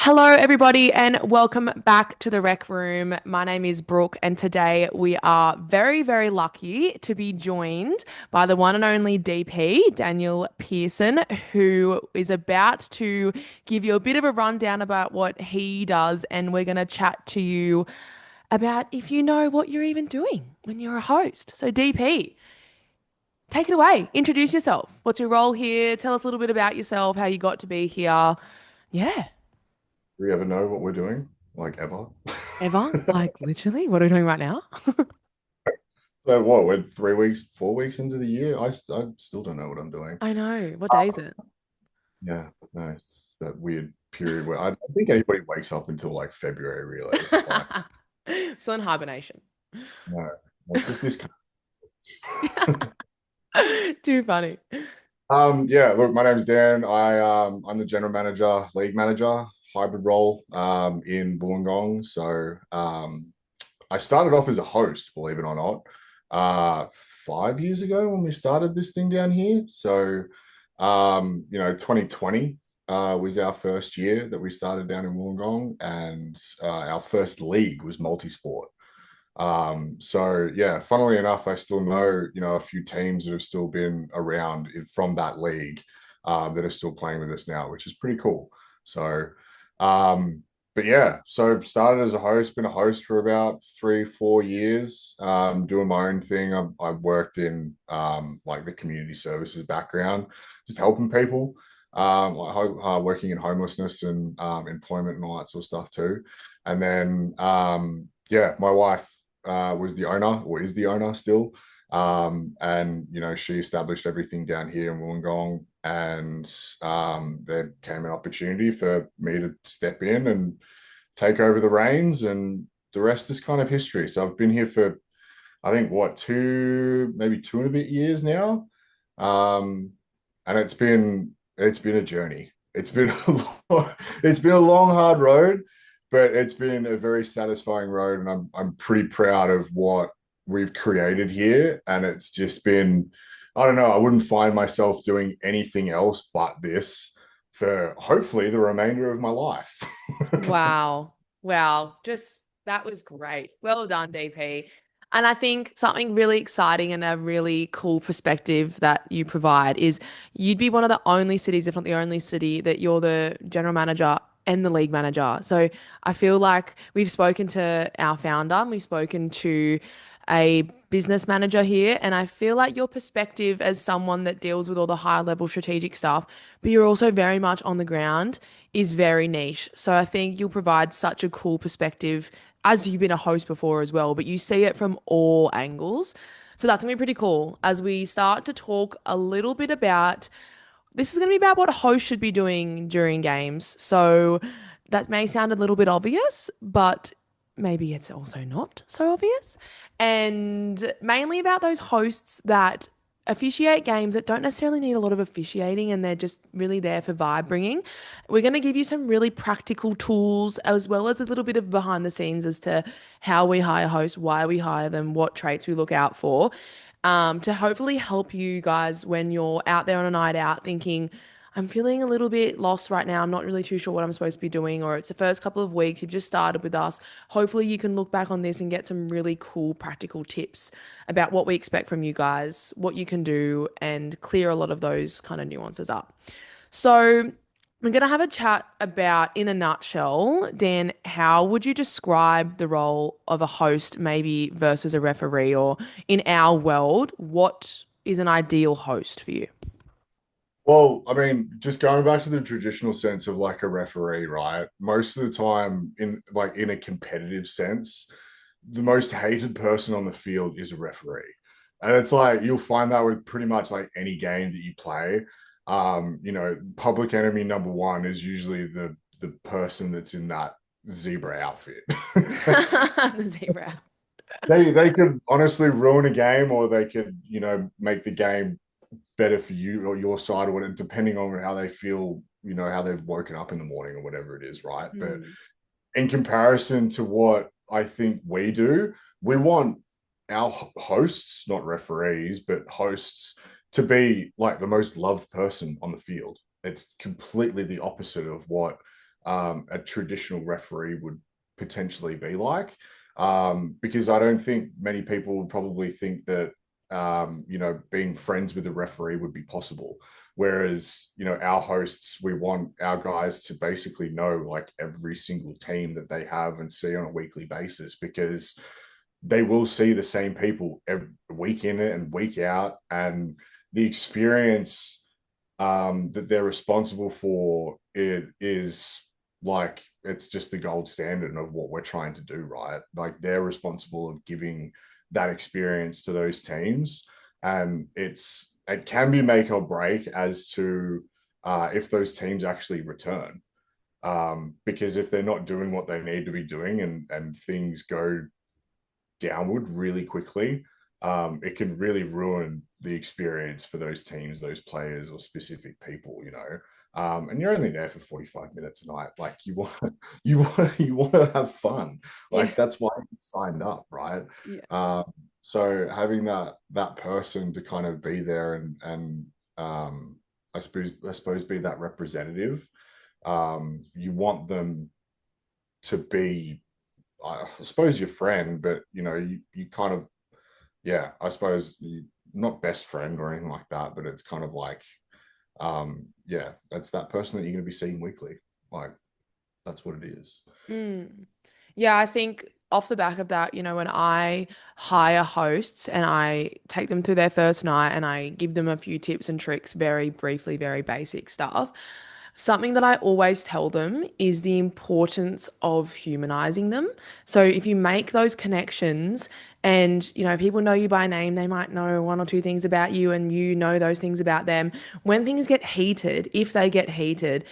Hello, everybody, and welcome back to the Rec Room. My name is Brooke, and today we are very, very lucky to be joined by the one and only DP, Daniel Pearson, who is about to give you a bit of a rundown about what he does. And we're going to chat to you about if you know what you're even doing when you're a host. So, DP, take it away. Introduce yourself. What's your role here? Tell us a little bit about yourself, how you got to be here. Yeah. Do we ever know what we're doing? Like ever? Ever? Like literally? What are we doing right now? So what? We're 3 weeks, 4 weeks into the year. I still don't know what I'm doing. I know. What day is it? Yeah, no, it's that weird period where I don't think anybody wakes up until like February, really. Like, Still in hibernation. no, it's just this. Too funny. Yeah. Look, my name's Dan. I'm the general manager, league manager, hybrid role in Wollongong. So I started off as a host, believe it or not, 5 years ago when we started this thing down here. 2020 was our first year that we started down in Wollongong, and our first league was multi-sport. So yeah, funnily enough, I still know, a few teams that have still been around from that league that are still playing with us now, which is pretty cool. So, but yeah, so started as a host, been a host for about 3, 4 years, doing my own thing. I've worked in like the community services background, just helping people, working in homelessness and employment and all that sort of stuff too. And then yeah, my wife was the owner or is the owner still. And she established everything down here in Wollongong, and there came an opportunity for me to step in and take over the reins, and the rest is kind of history. So I've been here for, I think, what, maybe 2.5 years now. And it's been a journey. It's been a long, hard road, but it's been a very satisfying road, and I'm pretty proud of what we've created here. And it's just been, I don't know, I wouldn't find myself doing anything else but this for hopefully the remainder of my life. Wow. Wow. Just that was great. Well done, DP. And I think something really exciting and a really cool perspective that you provide is you'd be one of the only cities, if not the only city, that you're the general manager and the league manager. So I feel like we've spoken to our founder and we've spoken to a business manager here. And I feel like your perspective as someone that deals with all the high level strategic stuff, but you're also very much on the ground, is very niche. So I think you'll provide such a cool perspective as you've been a host before as well, but you see it from all angles. So that's gonna be pretty cool as we start to talk a little bit about this is going to be about what a host should be doing during games. So that may sound a little bit obvious, but maybe it's also not so obvious. And mainly about those hosts that officiate games that don't necessarily need a lot of officiating and they're just really there for vibe bringing. We're going to give you some really practical tools as well as a little bit of behind the scenes as to how we hire hosts, why we hire them, what traits we look out for, to hopefully help you guys when you're out there on a night out thinking, I'm feeling a little bit lost right now. I'm not really too sure what I'm supposed to be doing, or it's the first couple of weeks, you've just started with us. Hopefully, you can look back on this and get some really cool practical tips about what we expect from you guys, what you can do, and clear a lot of those kind of nuances up. So, we're going to have a chat about, in a nutshell, Dan, how would you describe the role of a host, maybe versus a referee, or in our world, what is an ideal host for you? Well, I mean, just going back to the traditional sense of like a referee, right? Most of the time, in a competitive sense, the most hated person on the field is a referee. And it's like you'll find that with pretty much like any game that you play. Public enemy number one is usually the person that's in that zebra outfit. The zebra. They could honestly ruin a game, or they could, make the game better for you or your side, or whatever, depending on how they feel, how they've woken up in the morning or whatever it is, right? But Hmm. in comparison to what I think we do, we want our hosts, not referees, but hosts, to be like the most loved person on the field. It's completely the opposite of what a traditional referee would potentially be like. Because I don't think many people would probably think that being friends with a referee would be possible. Whereas, our hosts, we want our guys to basically know like every single team that they have and see on a weekly basis because they will see the same people every week in it and week out. And the experience that they're responsible for it is like it's just the gold standard of what we're trying to do, right? Like they're responsible of giving that experience to those teams, and it can be make or break as to if those teams actually return. Because if they're not doing what they need to be doing and things go downward really quickly, it can really ruin the experience for those teams, those players, or specific people. And you're only there for 45 minutes a night. Like you want to have fun. Yeah. Like that's why you signed up, right? Yeah. Um, so having that person to kind of be there and I suppose be that representative. You want them to be, I suppose, your friend, but you kind of, yeah, I suppose not best friend or anything like that, but it's kind of like, yeah, that's that person that you're going to be seeing weekly. Like that's what it is. Mm. Yeah, I think off the back of that, when I hire hosts and I take them to their first night and I give them a few tips and tricks, very briefly, very basic stuff, something that I always tell them is the importance of humanizing them. So if you make those connections and, people know you by name, they might know one or two things about you and you know those things about them. When things get heated, if they get heated,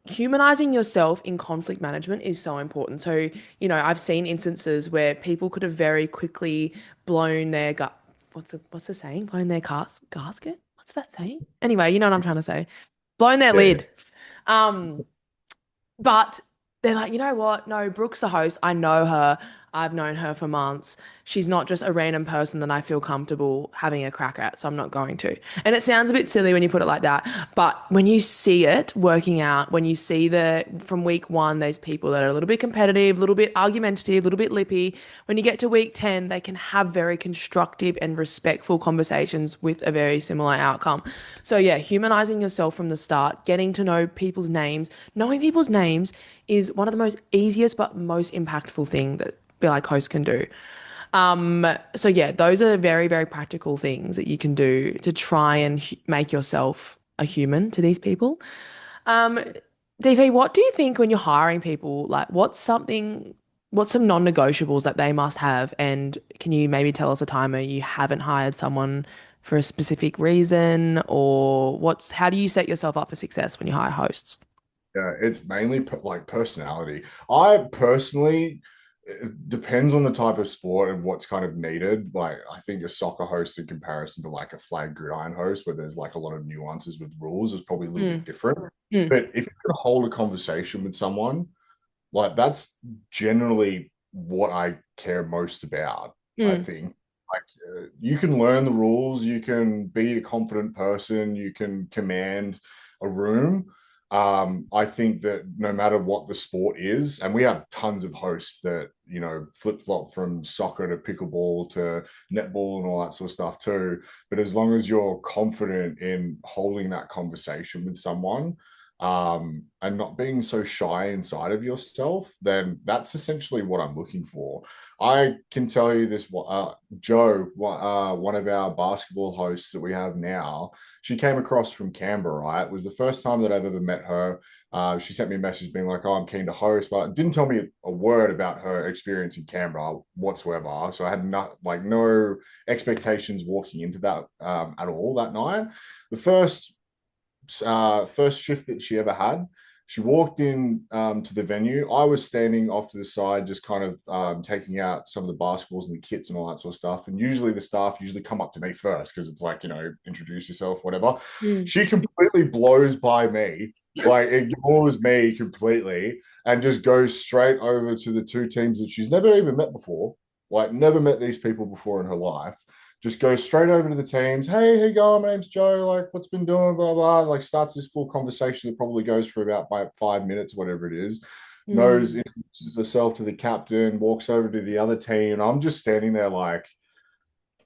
humanizing yourself in conflict management is so important. So, I've seen instances where people could have very quickly blown their what's the saying? Blown their gasket? What's that saying? Anyway, you know what I'm trying to say. Blown their Yeah, lid. Um, but they're like, you know what? No, Brooke's the host. I know her. I've known her for months. She's not just a random person that I feel comfortable having a crack at, so I'm not going to. And it sounds a bit silly when you put it like that, but when you see it working out, when you see from week one, those people that are a little bit competitive, a little bit argumentative, a little bit lippy, when you get to week 10, they can have very constructive and respectful conversations with a very similar outcome. So, yeah, humanizing yourself from the start, getting to know people's names, knowing people's names is one of the most easiest but most impactful thing that Be Like Host can do. So yeah, those are very, very practical things that you can do to try and make yourself a human to these people. Um, DP, what do you think when you're hiring people? Like, what's some non-negotiables that they must have? And can you maybe tell us a time where you haven't hired someone for a specific reason, or how do you set yourself up for success when you hire hosts? yeah, it's mainly like personality. I personally, it depends on the type of sport and what's kind of needed. Like, I think a soccer host in comparison to like a flag gridiron host, where there's like a lot of nuances with rules, is probably a little bit Mm, different. mm, But if you could hold a conversation with someone, like that's generally what I care most about, I mm, think. Like you can learn the rules, you can be a confident person, you can command a room. I think that no matter what the sport is, and we have tons of hosts that, flip-flop from soccer to pickleball to netball and all that sort of stuff too. But as long as you're confident in holding that conversation with someone, and not being so shy inside of yourself, then that's essentially what I'm looking for. I can tell you this, Joe, one of our basketball hosts that we have now, she came across from Canberra, right? It was the first time that I've ever met her. She sent me a message being like, "Oh, I'm keen to host," but didn't tell me a word about her experience in Canberra whatsoever. So I had no expectations walking into that at all that night. The first shift that she ever had. She walked in to the venue. I was standing off to the side, just kind of taking out some of the basketballs and the kits and all that sort of stuff. And usually the staff usually come up to me first because it's like, introduce yourself, whatever. mm. She completely blows by me, like ignores me completely, and just goes straight over to the two teams that she's never even met before, like never met these people before in her life. just goes straight over to the teams. Hey, how you going? My name's Joe. Like, what's been doing? Blah, blah. Like, starts this full conversation that probably goes for about 5 minutes, whatever it is. Knows, Mm. introduces herself to the captain, walks over to the other team. And I'm just standing there like,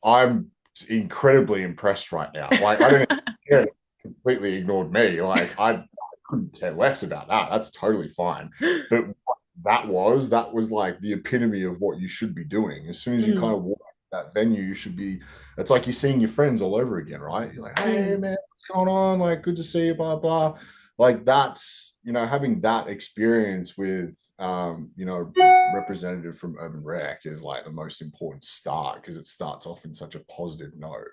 I'm incredibly impressed right now. Like, I don't care. Completely ignored me. Like, I couldn't care less about that. That's totally fine. But what that was like the epitome of what you should be doing. As soon as you kind Mm. of walk that venue, you should be, it's like you're seeing your friends all over again, right? You're like, hey, Mm. man, what's going on? Like, good to see you, blah, blah. Like, that's, having that experience with, representative from Urban Rec is like the most important start because it starts off in such a positive note.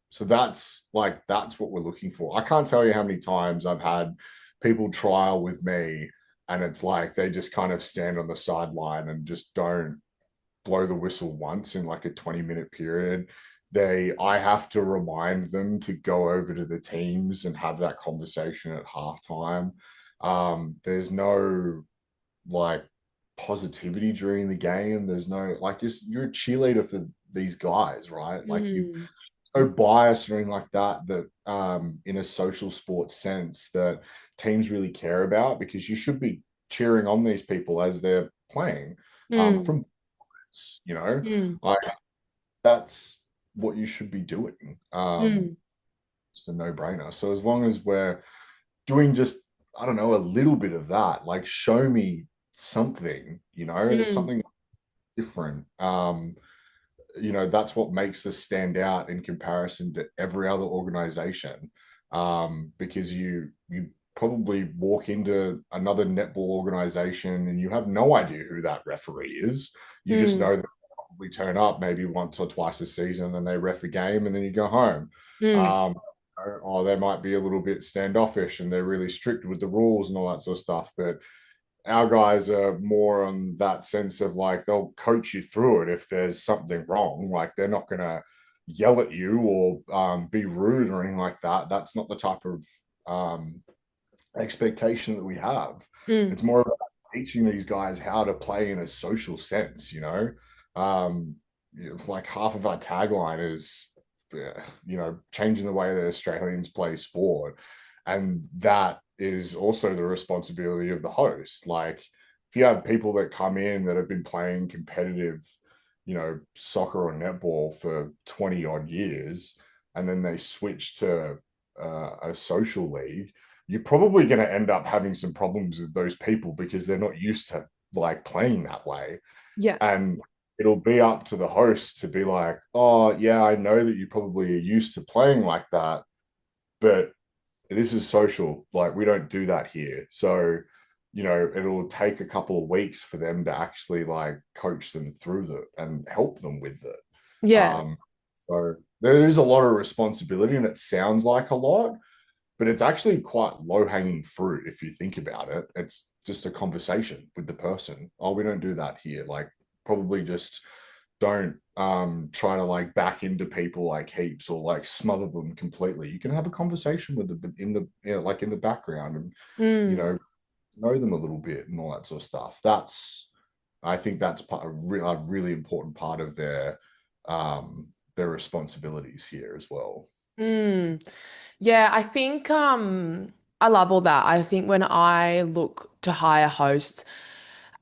So that's what we're looking for. I can't tell you how many times I've had people trial with me, and it's like they just kind of stand on the sideline and just don't blow the whistle once in like a 20-minute period. I have to remind them to go over to the teams and have that conversation at halftime. There's no like positivity during the game. There's no like you're a cheerleader for these guys, right? Like you Mm. no bias or anything like that in a social sports sense that teams really care about because you should be cheering on these people as they're playing Mm. from Mm. like that's what you should be doing. Mm. It's a no-brainer. So as long as we're doing just I don't know a little bit of that, like show me something, Mm. something different. That's what makes us stand out in comparison to every other organization. Because you probably walk into another netball organization and you have no idea who that referee is. You just Mm. know that they probably turn up maybe once or twice a season and they ref a game and then you go home. Mm. Um, or they might be a little bit standoffish and they're really strict with the rules and all that sort of stuff. But our guys are more on that sense of like they'll coach you through it if there's something wrong. Like they're not gonna yell at you or be rude or anything like that. That's not the type of expectation that we have. Mm. It's more about teaching these guys how to play in a social sense. Um, like half of our tagline is, changing the way that Australians play sport. And that is also the responsibility of the host. Like, if you have people that come in that have been playing competitive, soccer or netball for 20 odd years, and then they switch to a social league, you're probably going to end up having some problems with those people because they're not used to like playing that way. Yeah. And it'll be up to the host to be like, oh, yeah, I know that you probably are used to playing like that, but this is social. Like, we don't do that here. So, it'll take a couple of weeks for them to actually like coach them through that and help them with it. Yeah. So there is a lot of responsibility and it sounds like a lot, but it's actually quite low hanging fruit if you think about it. It's just a conversation with the person. Oh, we don't do that here. Like, probably just don't try to like back into people like heaps or like smother them completely. You can have a conversation with them in the like in the background and you Mm. know know them a little bit and all that sort of stuff. I think that's a really important part of their responsibilities here as well. Mm. Yeah, I think I love all that. I think when I look to hire hosts,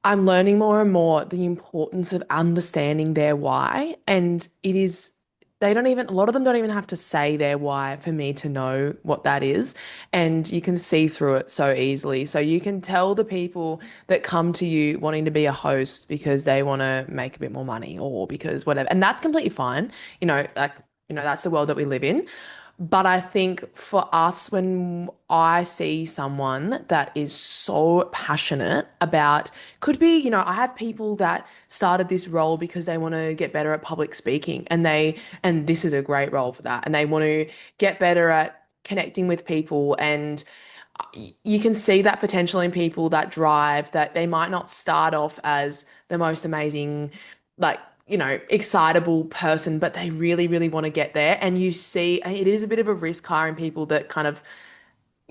I'm learning more and more the importance of understanding their why. And it is, they don't even, a lot of them don't even have to say their why for me to know what that is. And you can see through it so easily. So you can tell the people that come to you wanting to be a host because they want to make a bit more money or because whatever. And that's completely fine. Like, that's the world that we live in. But I think for us, when I see someone that is so passionate about, could be, I have people that started this role because they want to get better at public speaking and this is a great role for that. And they want to get better at connecting with people. And you can see that potential in people that drive that they might not start off as the most amazing, like, excitable person, but they really, really want to get there. And you see it is a bit of a risk hiring people that kind of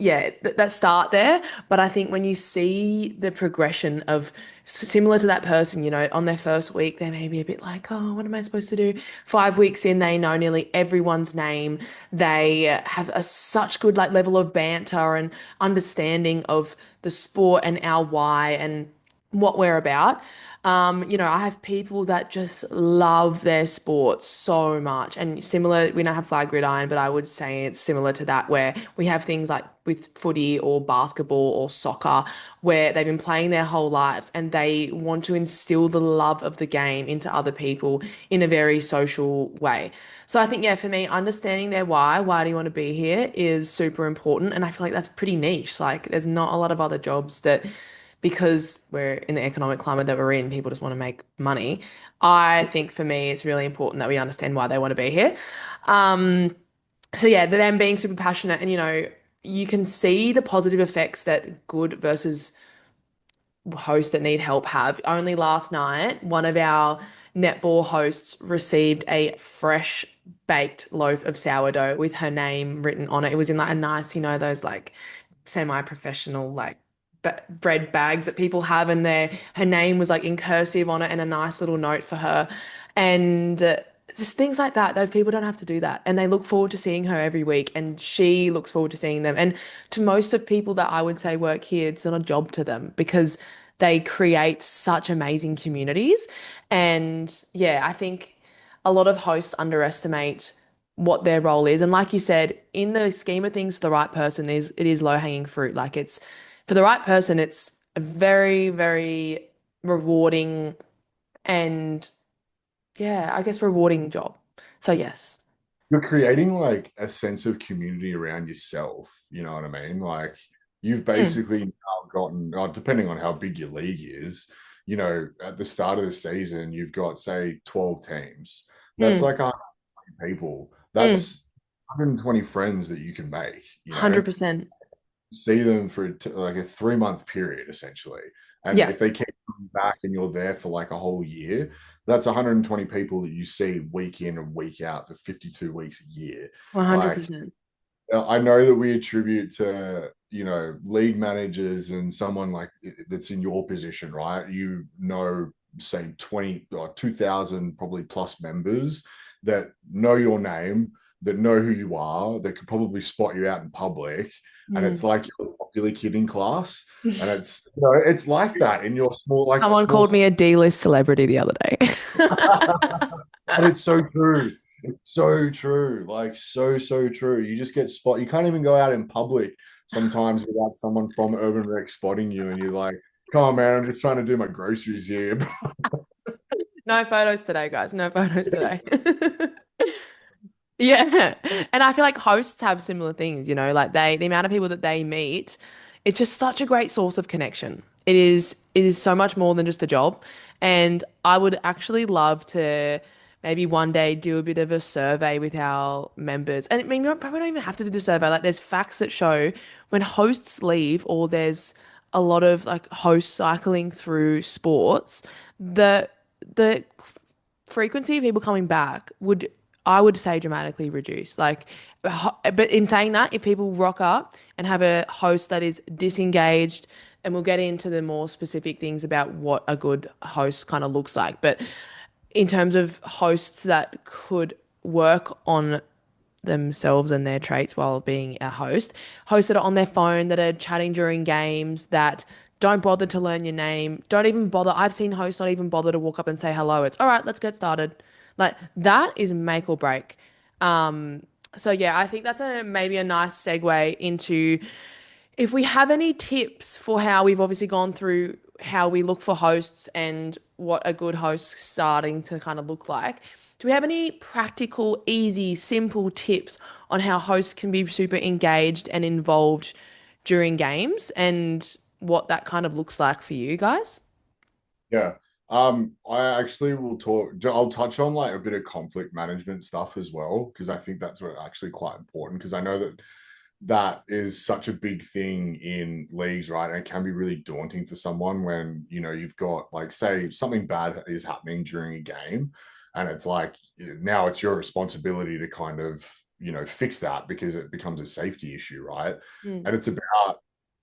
yeah, that start there. But I think when you see the progression of similar to that person, on their first week, they may be a bit like, oh, what am I supposed to do? 5 weeks in, they know nearly everyone's name. They have such good like level of banter and understanding of the sport and our why and what we're about. I have people that just love their sport so much. And similar, we don't have flag gridiron, but I would say it's similar to that, where we have things like with footy or basketball or soccer, where they've been playing their whole lives and they want to instill the love of the game into other people in a very social way. So I think, yeah, for me, understanding their why do you want to be here, is super important. And I feel like that's pretty niche. Like, there's not a lot of other jobs that, because we're in the economic climate that we're in, people just want to make money. I think for me, it's really important that we understand why they want to be here. Um, so yeah, them being super passionate, and you can see the positive effects that good versus hosts that need help have. Only last night, one of our netball hosts received a fresh baked loaf of sourdough with her name written on it. It was in like a nice, those like semi-professional like bread bags that people have, and her name was like in cursive on it and a nice little note for her. And just things like that. Those people don't have to do that, and they look forward to seeing her every week, and she looks forward to seeing them. And to most of people that I would say work here, it's not a job to them because they create such amazing communities. And yeah, I think a lot of hosts underestimate what their role is. And like you said, in the scheme of things, for the right person, it is low hanging fruit. Like, it's for the right person, it's a very, very rewarding and, yeah, I guess rewarding job. So yes. You're creating like a sense of community around yourself. You know what I mean? Like you've Mm, basically now gotten, depending on how big your league is, at the start of the season, you've got say 12 teams. That's mm, like 120 people. mm, That's 120 friends that you can make. 100%. See them for like a 3 month period essentially. And Yeah, if they keep coming back and you're there for like a whole year, that's 120 people that you see week in and week out for 52 weeks a year. Like 100%. I know that we attribute to, league managers and someone like that's in your position, right? Say 20 or 2,000 probably plus members that know your name, that know who you are, that could probably spot you out in public. And it's Mm. like you're a popular kid in class. And it's like that in your small, like Someone small. called me a D-list celebrity the other day. And it's so true. It's so true. Like so true. You just get spot. You can't even go out in public sometimes without someone from Urban Rec spotting you, and you're like, "Come on, man! I'm just trying to do my groceries here." No photos today, guys. No photos today. Yeah. And I feel like hosts have similar things, like the amount of people that they meet, it's just such a great source of connection. It is so much more than just a job. And I would actually love to maybe one day do a bit of a survey with our members. And I mean, you probably don't even have to do the survey. Like, there's facts that show when hosts leave, or there's a lot of like hosts cycling through sports, the frequency of people coming back would, I would say, dramatically reduce. Like, but in saying that, if people rock up and have a host that is disengaged, and we'll get into the more specific things about what a good host kind of looks like, but in terms of hosts that could work on themselves and their traits while being a host. Hosts that are on their phone, that are chatting during games, that don't bother to learn your name, don't even bother. I've seen hosts not even bother to walk up and say hello. It's all right, let's get started. Like, that is make or break. Um, so yeah, I think that's maybe a nice segue into, if we have any tips for how we've obviously gone through how we look for hosts and what a good host starting to kind of look like. Do we have any practical, easy, simple tips on how hosts can be super engaged and involved during games, and what that kind of looks like for you guys? Yeah. I actually will talk. I'll touch on like a bit of conflict management stuff as well because I think that's what actually quite important because I know that is such a big thing in leagues, right? And it can be really daunting for someone when, you've got like, say, something bad is happening during a game, and it's like now it's your responsibility to kind of fix that because it becomes a safety issue, right? Mm, And it's about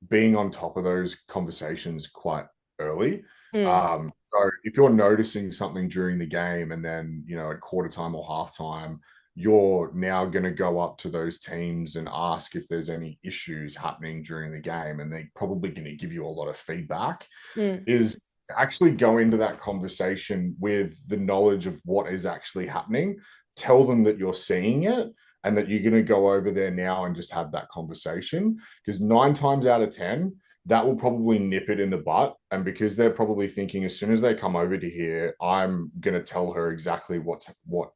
being on top of those conversations quite early. mm, So if you're noticing something during the game and then, at quarter time or halftime, you're now going to go up to those teams and ask if there's any issues happening during the game, and they're probably going to give you a lot of feedback, mm, is to actually go into that conversation with the knowledge of what is actually happening. Tell them that you're seeing it and that you're going to go over there now and just have that conversation. Because 9 times out of 10, that will probably nip it in the butt. And because they're probably thinking as soon as they come over to here, I'm going to tell her exactly what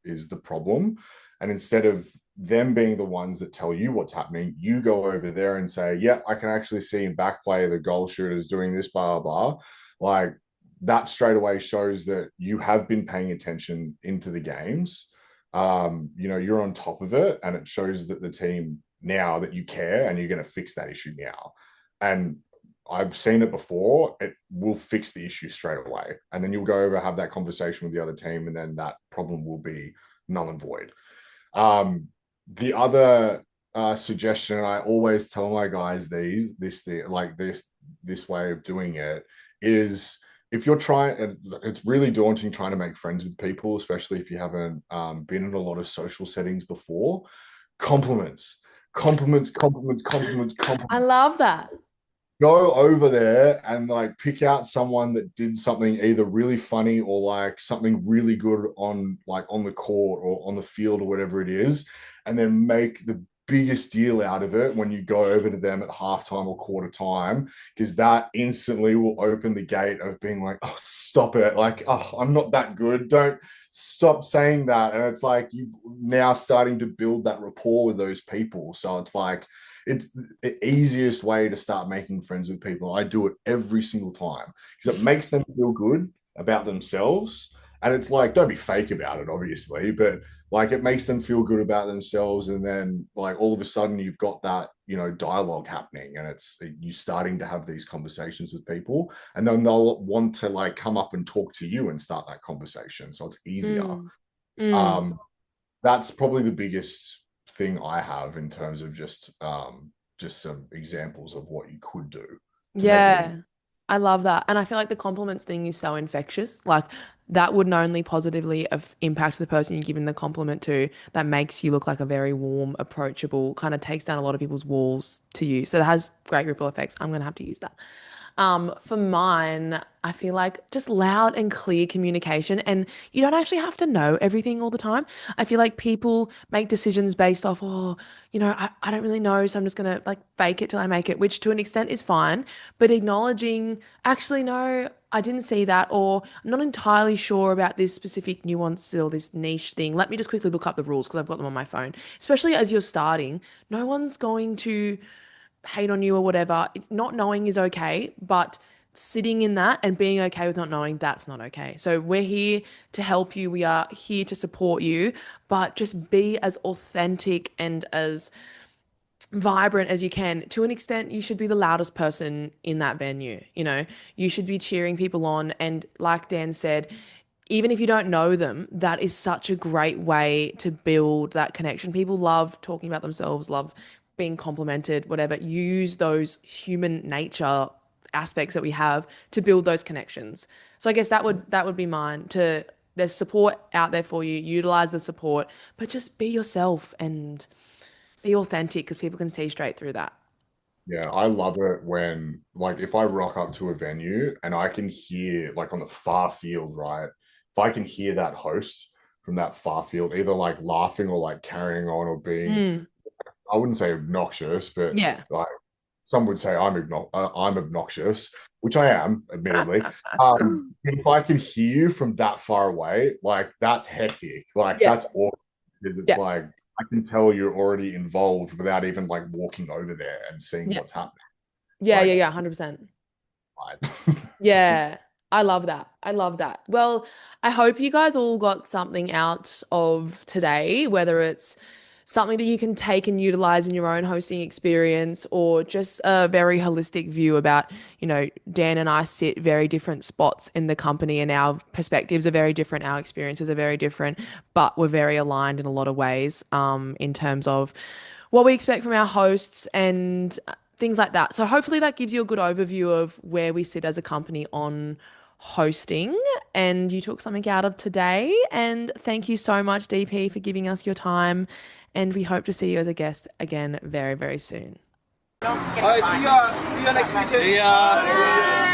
is the problem. And instead of them being the ones that tell you what's happening, you go over there and say, yeah, I can actually see in back play the goal shooter's doing this, blah, blah, blah. Like that straight away shows that you have been paying attention into the games. You're on top of it, and it shows that the team now that you care and you're going to fix that issue now. And I've seen it before. It will fix the issue straight away. And then you'll go over, have that conversation with the other team, and then that problem will be null and void. The other suggestion, and I always tell my guys this thing, like this way of doing it is if you're trying, it's really daunting trying to make friends with people, especially if you haven't been in a lot of social settings before. Compliments, compliments, compliments, compliments, I compliments. love that. Go over there and like pick out someone that did something either really funny or like something really good on the court or on the field or whatever it is, and then make the biggest deal out of it when you go over to them at halftime or quarter time, because that instantly will open the gate of being like, oh, stop it, like, oh, I'm not that good, don't stop saying that. And it's like you've now starting to build that rapport with those people, so it's like it's the easiest way to start making friends with people. I do it every single time because it makes them feel good about themselves. And it's like, don't be fake about it, obviously, but like it makes them feel good about themselves. And then, like, all of a sudden, you've got that, dialogue happening, and it's you starting to have these conversations with people. And then they'll want to like come up and talk to you and start that conversation. So it's easier. Mm, mm. Um, that's probably the biggest thing I have in terms of just some examples of what you could do to make it easy. Yeah, I love that. And I feel like the compliments thing is so infectious. Like that would not only positively impact the person you're giving the compliment to, that makes you look like a very warm, approachable, kind of takes down a lot of people's walls to you. So that has great ripple effects. I'm gonna have to use that. For mine, I feel like just loud and clear communication, and you don't actually have to know everything all the time. I feel like people make decisions based off, oh, I don't really know, so I'm just gonna like fake it till I make it, which to an extent is fine. But acknowledging, actually, no, I didn't see that, or I'm not entirely sure about this specific nuance or this niche thing. Let me just quickly look up the rules because I've got them on my phone. Especially as you're starting, no one's going to hate on you or whatever. Not knowing is okay, but sitting in that and being okay with not knowing, that's not okay. So we're here to help you. We are here to support you, but just be as authentic and as vibrant as you can. To an extent, you should be the loudest person in that venue. You should be cheering people on. And like Dan said, even if you don't know them, that is such a great way to build that connection. People love talking about themselves, love being complimented, whatever. Use those human nature aspects that we have to build those connections. So I guess that would be mine. There's support out there for you. Utilize the support, but just be yourself and be authentic because people can see straight through that. Yeah, I love it when, like, if I rock up to a venue and I can hear, like, on the far field, right? If I can hear that host from that far field, either like laughing or like carrying on or being, Mm, I wouldn't say obnoxious, but yeah. like some would say I'm obnoxious, which I am, admittedly. If I can hear you from that far away, like that's hectic. Like Yeah. that's awkward because it's Yeah. like I can tell you're already involved without even like walking over there and seeing Yeah. what's happening. Yeah. Yeah. Like, Yeah. 100%. fine. Yeah, I love that. I love that. Well, I hope you guys all got something out of today, whether it's something that you can take and utilize in your own hosting experience, or just a very holistic view about, Dan and I sit very different spots in the company and our perspectives are very different, our experiences are very different, but we're very aligned in a lot of ways, in terms of what we expect from our hosts and things like that. So hopefully that gives you a good overview of where we sit as a company on hosting, and you took something out of today. And thank you so much, DP, for giving us your time. And we hope to see you as a guest again very, very soon. All right, see you next weekend. See ya.